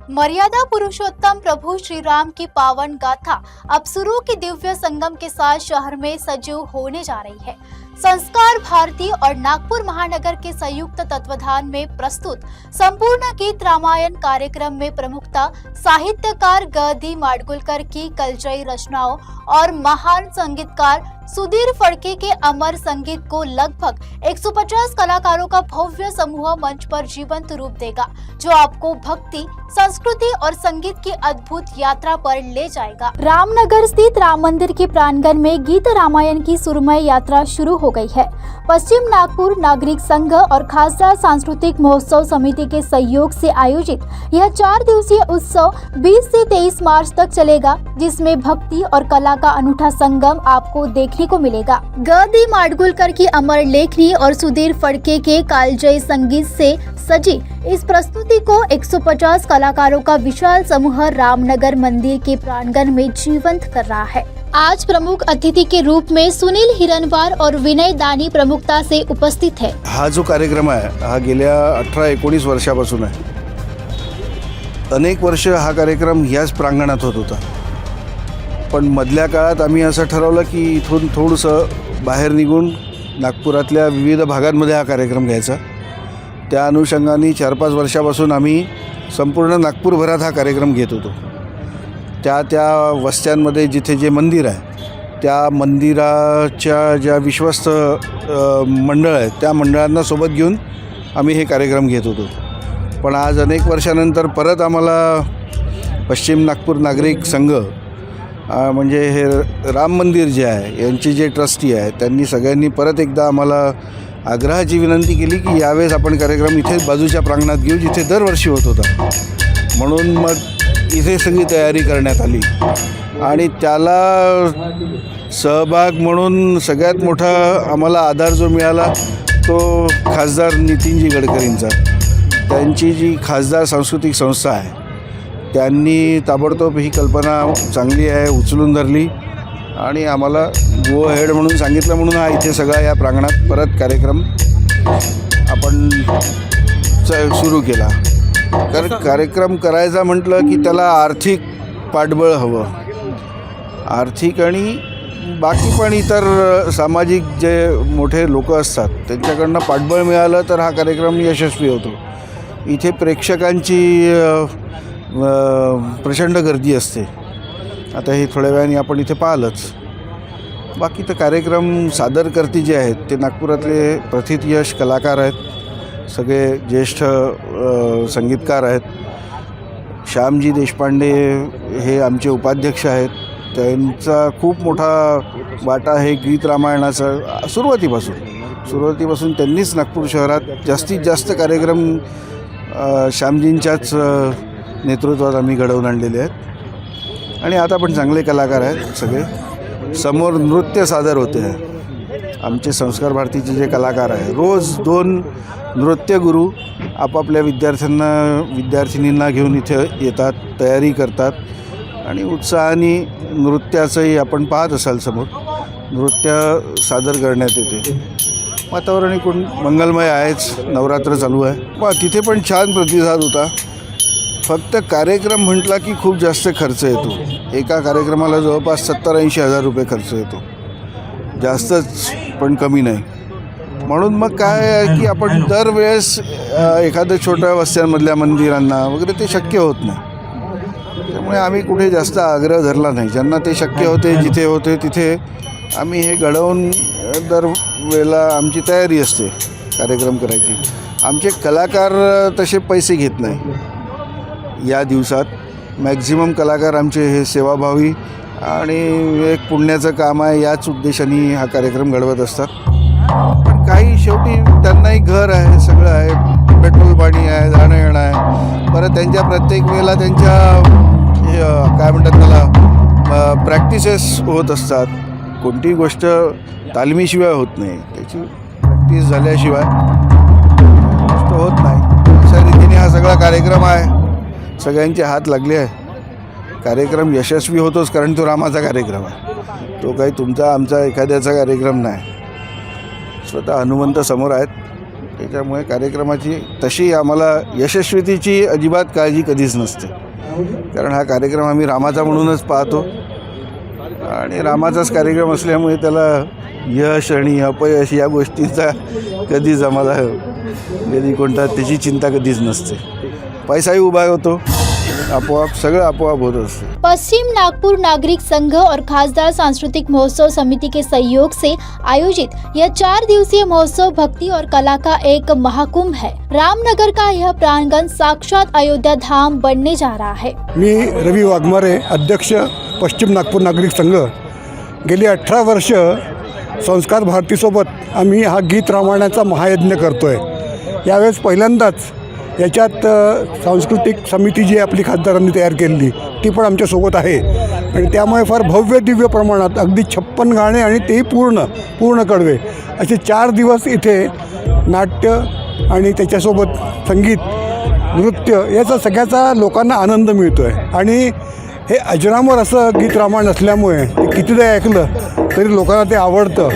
मर्यादा पुरुषोत्तम प्रभु श्री राम की पावन गाथा अब सुरू की दिव्य संगम के साथ शहर में सजीव होने जा रही है। संस्कार भारती और नागपुर महानगर के संयुक्त तत्वाधान में प्रस्तुत संपूर्ण गीत रामायण कार्यक्रम में प्रमुखता साहित्यकार ग.दी. माडगुलकर की कलजयी रचनाओं और महान संगीतकार सुधीर फड़के के अमर संगीत को लगभग 150 कलाकारों का भव्य समूह मंच पर जीवंत रूप देगा, जो आपको भक्ति, संस्कृति और संगीत की अद्भुत यात्रा पर ले जाएगा। रामनगर स्थित राम मंदिर के प्रांगण में गीत रामायण की सुरमय यात्रा शुरू हो गई है। पश्चिम नागपुर नागरिक संघ और खासदार सांस्कृतिक महोत्सव समिति के सहयोग से आयोजित यह 4 दिवसीय उत्सव 20 से 23 मार्च तक चलेगा, जिसमें भक्ति और कला का अनूठा संगम आपको देखने को मिलेगा। ग.दी. माडगुलकर की अमर लेखनी और सुधीर फड़के के कालजयी संगीत से सजी इस प्रस्तुति को 150 कलाकारों का विशाल समूह रामनगर मंदिर के प्रांगण में जीवंत कर रहा है। आज प्रमुख अतिथि के रूप में सुनील हिरनवार और विनय दानी प्रमुखता से उपस्थित है। हा जो कार्यक्रम आहे हा गेल्या 18-19 वर्षापासून आहे। अनेक वर्ष हा कार्यक्रम याच प्रांगणात होत होता, पण मधल्या काळात आम्ही असं ठरवलं की इथून थोडंसं बाहेर निघून नागपुरातल्या विविध भागांमध्ये हा कार्यक्रम घ्यायचा। त्या अनुषंगाने 4-5 वर्षापासून आम्ही संपूर्ण नागपूरभरात हा कार्यक्रम घेत होतो। त्या वस्त्यांमध्ये जिथे जे मंदिर आहे त्या मंदिराच्या ज्या विश्वस्त मंडळ आहेत त्या मंडळांना सोबत घेऊन आम्ही हे कार्यक्रम घेत होतो। पण आज अनेक वर्षानंतर परत आम्हाला पश्चिम नागपूर नागरिक संघ म्हणजे हे राम मंदिर जे आहे यांचे जे ट्रस्टी आहेत त्यांनी सगळ्यांनी परत एकदा आम्हाला आग्रहाची विनंती केली की यावेळेस आपण कार्यक्रम इथे बाजूच्या प्रांगणात घेऊ जिथे दरवर्षी होत होता। म्हणून मग इथे सगळी तयारी करण्यात आली आणि त्याला सहभाग म्हणून सगळ्यात मोठा आम्हाला आधार जो मिळाला तो खासदार नितीनजी गडकरींचा। त्यांची जी खासदार सांस्कृतिक संस्था आहे त्यांनी ताबडतोब ही कल्पना चांगली आहे उचलून धरली आणि आम्हाला गो हेड म्हणून सांगितलं, म्हणून हा इथे सगळा या प्रांगणात परत कार्यक्रम आपण सुरू केला। तर कार्यक्रम करायचा म्हटलं की त्याला आर्थिक पाठबळ हवं, आर्थिक आणि बाकी पण इतर सामाजिक जे मोठे लोक असतात त्यांच्याकडनं पाठबळ मिळालं तर हा कार्यक्रम यशस्वी होतो। इथे प्रेक्षकांची प्रचंड गर्दी असते। आता हे थोड्या वेळाने आपण इथे पाहिलंच। बाकी तर कार्यक्रम सादरकर्ते जे आहेत ते नागपुरातले प्रथितयश कलाकार आहेत, सगळे ज्येष्ठ संगीतकार आहेत। श्यामजी देशपांडे हे आमचे उपाध्यक्ष आहेत, त्यांचा खूप मोठा वाटा आहे गीत रामायणाचा। सुरुवातीपासून त्यांनीच नागपूर शहरात जास्तीत जास्त कार्यक्रम श्यामजींच्याच नेतृत्वात आम्ही घडवून आणलेले आहेत आणि आता पण चांगले कलाकार आहेत सगळे। समोर नृत्य सादर होते आहे। आमचे संस्कार भारतीचे जे कलाकार आहे रोज 2 नृत्यगुरू आपापल्या विद्यार्थिनींना घेऊन इथे येतात, तयारी करतात आणि उत्साहाने नृत्याचंही आपण पाहत असाल समोर नृत्य सादर करण्यात येते। वातावरण एकूण मंगलमय आहेच, नवरात्र चालू आहे। मग तिथे पण छान प्रतिसाद होता। फक्त कार्यक्रम म्हटला की खूप जास्त खर्च येतो। एका कार्यक्रमाला जवळपास 70-80 हजार रुपये खर्च येतो, जास्तच पण कमी नाही। म्हणून मग काय आहे की आपण दरवेळेस एखाद्या छोट्या वस्त्यांमधल्या मंदिरांना वगैरे ते शक्य होत नाही, त्यामुळे आम्ही कुठे जास्त आग्रह धरला नाही। ज्यांना ते शक्य होते, जिथे होते तिथे आम्ही हे घडवून दरवेळेला आमची तयारी असते कार्यक्रम करायची। आमचे कलाकार तसे पैसे घेत नाही। या दिवसात मॅक्झिमम कलाकार आमचे हे सेवाभावी आणि एक पुण्याचं काम आहे याच उद्देशाने हा कार्यक्रम घडवत असतात। पण काही शेवटी त्यांनाही घर आहे, सगळं आहे, पेट्रोल पाणी आहे, जाणं येणं आहे। परत त्यांच्या प्रत्येक वेळेला त्यांच्या काय म्हणतात त्याला प्रॅक्टिसेस होत असतात। कोणतीही गोष्ट तालमीशिवाय होत नाही, त्याची प्रॅक्टिस झाल्याशिवाय गोष्ट होत नाही। अशा रीतीने हा सगळा कार्यक्रम आहे, सगळ्यांचे हात लागले आहे। कार्यक्रम यशस्वी होतोच कारण तो रामाचा कार्यक्रम आहे, तो काही तुमचा आमचा एखाद्याचा कार्यक्रम नाही। स्वतः हनुमंत समोर आहेत, त्याच्यामुळे कार्यक्रमाची तशी आम्हाला यशस्वीतेची अजिबात काळजी कधीच नसते, कारण हा कार्यक्रम आम्ही रामाचा म्हणूनच पाहतो आणि रामाचाच कार्यक्रम असल्यामुळे त्याला यश आणि अपयश या गोष्टींचा कधीच आम्हाला कधी कोणता त्याची चिंता कधीच नसते. पैसाही उभा होतो, आपोआप सगळं आपोआप होत असते. पश्चिम नागपुर नागरिक संघ और खासदार सांस्कृतिक महोत्सव समिति के सहयोग से आयोजित यह 4 दिवसीय महोत्सव भक्ति और कला का एक महाकुंभ है. रामनगर का यह प्रांगण साक्षात अयोध्या धाम बनने जा रहा है. मी रवी वाघमारे, अध्यक्ष पश्चिम नागपूर नागरिक संघ. गेली 18 वर्ष संस्कार भारतीसोबत आम्ही हा गीत रामायणाचा महायज्ञ करतो आहे. यावेळेस पहिल्यांदाच याच्यात सांस्कृतिक समिती जी आपली खासदारांनी तयार केलेली ती पण आमच्यासोबत आहे आणि त्यामुळे फार भव्य दिव्य प्रमाणात अगदी 56 गाणे आणि तेही पूर्ण कडवे असे 4 दिवस इथे नाट्य आणि त्याच्यासोबत संगीत, नृत्य याचा सगळ्याचा लोकांना आनंद मिळतो आहे. आणि हे अजरामर असं गीत रामायण असल्यामुळे ते कितीदा ऐकलं तरी लोकांना ते आवडतं.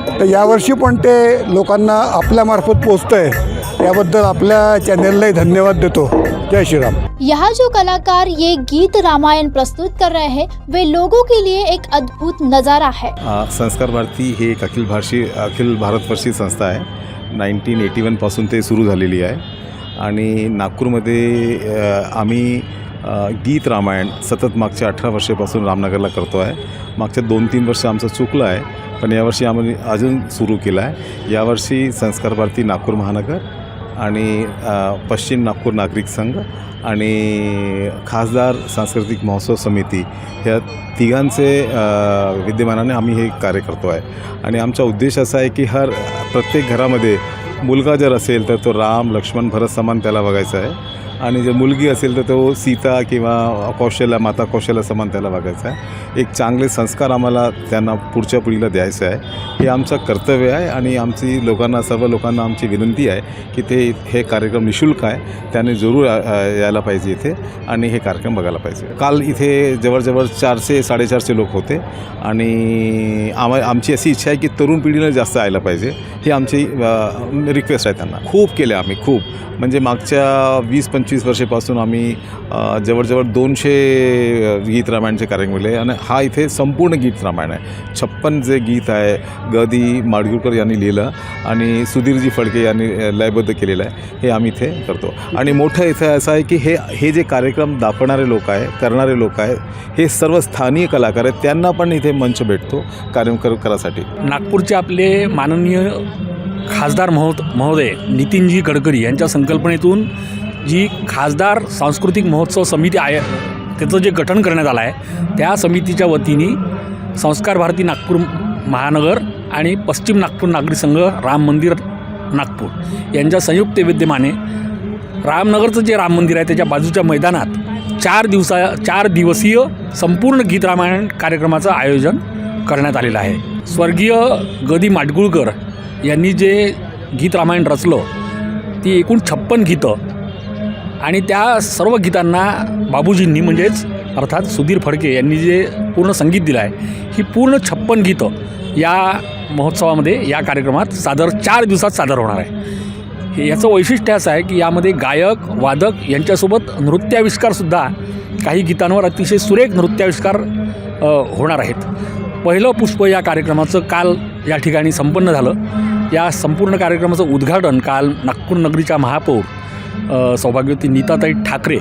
तर यावर्षी पण ते लोकांना आपल्यामार्फत पोचतं आहे, याबद्दल आपल्या चॅनललाही धन्यवाद देतो. जय श्रीराम. यहाँ जो कलाकार ये गीत रामायण प्रस्तुत कर रहे हैं वे लोगों के लिए एक अद्भुत नज़ारा है. संस्कार भारती ही एक अखिल भारतवर्षीय संस्था आहे. 1981 पासून ते सुरू झालेली आहे आणि नागपूरमध्ये आम्ही गीत रामायण सतत मागच्या 18 वर्षापासून रामनगरला करतो आहे. मागच्या 2-3 वर्ष आमचं चुकलं आहे, पण यावर्षी आम्ही अजून सुरू केलं आहे. यावर्षी संस्कार भारती नागपूर महानगर आणि पश्चिम नागपूर नागरिक संघ आणि खासदार सांस्कृतिक महोत्सव समिती ह्या तिघांचे विद्यमानाने आम्ही हे कार्य करतो आहे. आणि आमचा उद्देश असा आहे की प्रत्येक घरामध्ये मुलगा जर असेल तर तो राम, लक्ष्मण, भरत समान त्याला बघायचा आहे आणि जर मुलगी असेल तर तो सीता किंवा माता कौशल्या समान त्याला बघायचा आहे. एक चांगले संस्कार आम्हाला त्यांना पुढच्या पिढीला द्यायचं आहे, हे आमचं कर्तव्य आहे. आणि सर्व लोकांना आमची विनंती आहे की हे कार्यक्रम निःशुल्क आहे, त्याने जरूर यायला पाहिजे इथे आणि हे कार्यक्रम बघायला पाहिजे. काल इथे जवळजवळ 400-450 लोक होते आणि आमची अशी इच्छा आहे की तरुण पिढीने जास्त यायला पाहिजे, ही आमची रिक्वेस्ट आहे त्यांना. खूप केले आम्ही, खूप म्हणजे मागच्या 20-25 वर्षापासून आम्ही जवळजवळ 200 गीत रामायणचे कार्यक्रम केले आणि हा इथे संपूर्ण गीत रामायण आहे. 56 जे गीत आहे ग. माडगुळकर यांनी लिहिलं आणि सुधीरजी फडके यांनी लयबद्ध केलेलं आहे, हे आम्ही इथे करतो. आणि मोठं इथे असं आहे की हे जे कार्यक्रम दाखवणारे लोक आहे, करणारे लोक आहे, हे सर्व स्थानिक कलाकार आहेत, त्यांना पण इथे मंच भेटतो कार्यक्रम करासाठी. नागपूरचे आपले माननीय खासदार महोदय नितीनजी गडकरी यांच्या संकल्पनेतून जी खासदार सांस्कृतिक महोत्सव समिती आहे त्याचं जे गठन करण्यात आलं आहे, त्या समितीच्या वतीने संस्कार भारती नागपूर महानगर आणि पश्चिम नागपूर नागरिक संघ राम मंदिर नागपूर यांच्या संयुक्त विद्यमाने रामनगरचं जे राम मंदिर आहे त्याच्या बाजूच्या मैदानात 4 दिवसीय संपूर्ण गीत रामायण कार्यक्रमाचं आयोजन करण्यात आलेलं आहे. स्वर्गीय ग. माडगुळकर यांनी जे गीत रामायण रचलं ती एकूण 56 गीतं आणि त्या सर्व गीतांना बाबूजींनी म्हणजेच अर्थात सुधीर फडके यांनी जे पूर्ण संगीत दिलं आहे, ही पूर्ण 56 गीतं या महोत्सवामध्ये या कार्यक्रमात 4 दिवसात सादर होणार आहे. याचं वैशिष्ट्य असं आहे की यामध्ये गायक, वादक यांच्यासोबत नृत्याविष्कारसुद्धा काही गीतांवर अतिशय सुरेख नृत्याविष्कार होणार आहेत. पहिलं पुष्प या कार्यक्रमाचं काल या ठिकाणी संपन्न झालं. या संपूर्ण कार्यक्रमाचं उद्घाटन काल नागपूर नगरीच्या महापौर सौभाग्यवती नीताताई ठाकरे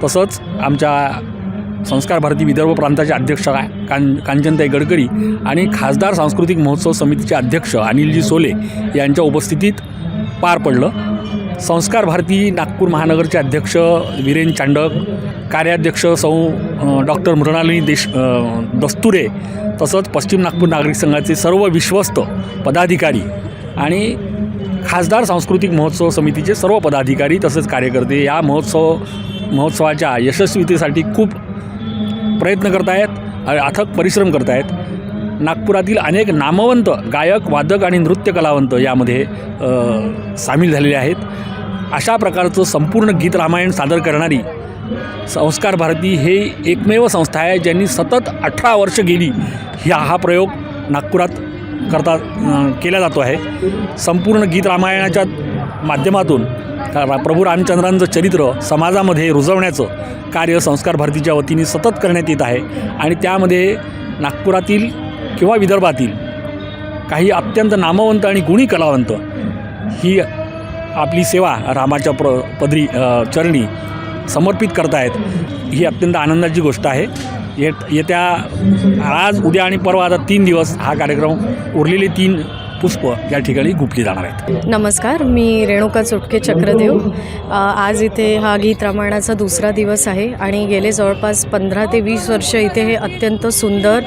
तसंच आमच्या संस्कार भारती विदर्भ प्रांताचे अध्यक्ष कांचनताई गडकरी आणि खासदार सांस्कृतिक महोत्सव समितीचे अध्यक्ष अनिलजी सोले यांच्या उपस्थितीत पार पडलं. संस्कार भारती नागपूर महानगरचे अध्यक्ष वीरेन चांडक, कार्याध्यक्ष डॉक्टर मृणालिनी दस्तुरे तसंच पश्चिम नागपूर नागरिक संघाचे सर्व विश्वस्त पदाधिकारी आणि खासदार सांस्कृतिक महोत्सव समितीचे सर्व पदाधिकारी तसेच कार्यकर्ते या महोत्सवाच्या यशस्वीतेसाठी खूप प्रयत्न करत आहेत, अथक परिश्रम करत आहेत. नागपुरातील अनेक नामवंत गायक, वादक आणि नृत्य कलावंत यामध्ये सामील झालेले आहेत. अशा प्रकारचं संपूर्ण गीत रामायण सादर करणारी संस्कार भारती हे एकमेव संस्था आहे ज्यांनी सतत 18 वर्ष गेली हा प्रयोग नागपुरात केला जातो आहे. संपूर्ण गीत रामायणाच्या माध्यमातून प्रभू रामचंद्रांचं चरित्र समाजामध्ये रुजवण्याचं कार्य संस्कार भारतीच्या वतीने सतत करण्यात येत आहे आणि त्यामध्ये नागपुरातील किंवा विदर्भातील काही अत्यंत नामवंत आणि गुणी कलावंत ही आपली सेवा रामाच्या पदरी चरणी समर्पित करतायत। ही अत्यंत आनंदाची गोष्ट आहे। येत्या आज, उद्या आणि परवा आता 3 दिवस हा कार्यक्रम उरलेले 3 पुष्प या ठिकाणी गुंफली जाणार आहेत। नमस्कार, मी रेणुका चोटके चक्रदेव। आज इथे हा गीत रामायणाचा दुसरा दिवस आहे आणि गेले जवळपास 15 ते 20 वर्ष इथे हे अत्यंत सुंदर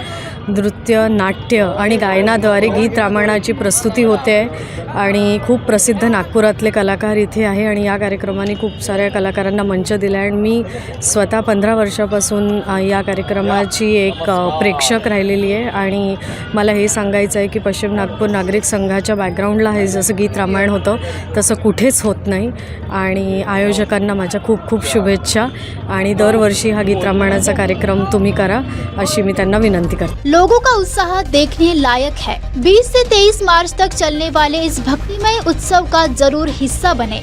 नृत्य, नाट्य आणि गायनाद्वारे गीत रामायणाची प्रस्तुती होते आहे आणि खूप प्रसिद्ध नागपुरातले कलाकार इथे आहे आणि या कार्यक्रमाने खूप साऱ्या कलाकारांना मंच दिला आहे आणि मी स्वतः 15 वर्षापासून या कार्यक्रमाची एक प्रेक्षक राहिलेली आहे आणि मला हे सांगायचं आहे की पश्चिम नागपूर नागरिक संघाच्या बॅकग्राऊंडला हे जसं गीत रामायण होतं तसं कुठेच होत नाही आणि आयोजकांना माझ्या खूप खूप शुभेच्छा आणि दरवर्षी हा गीत रामायणाचा कार्यक्रम तुम्ही करा अशी मी त्यांना विनंती करते। लोगों का उत्साह देखने लायक है। 20 से 23 मार्च तक चलने वाले इस भक्तिमय उत्सव का जरूर हिस्सा बने।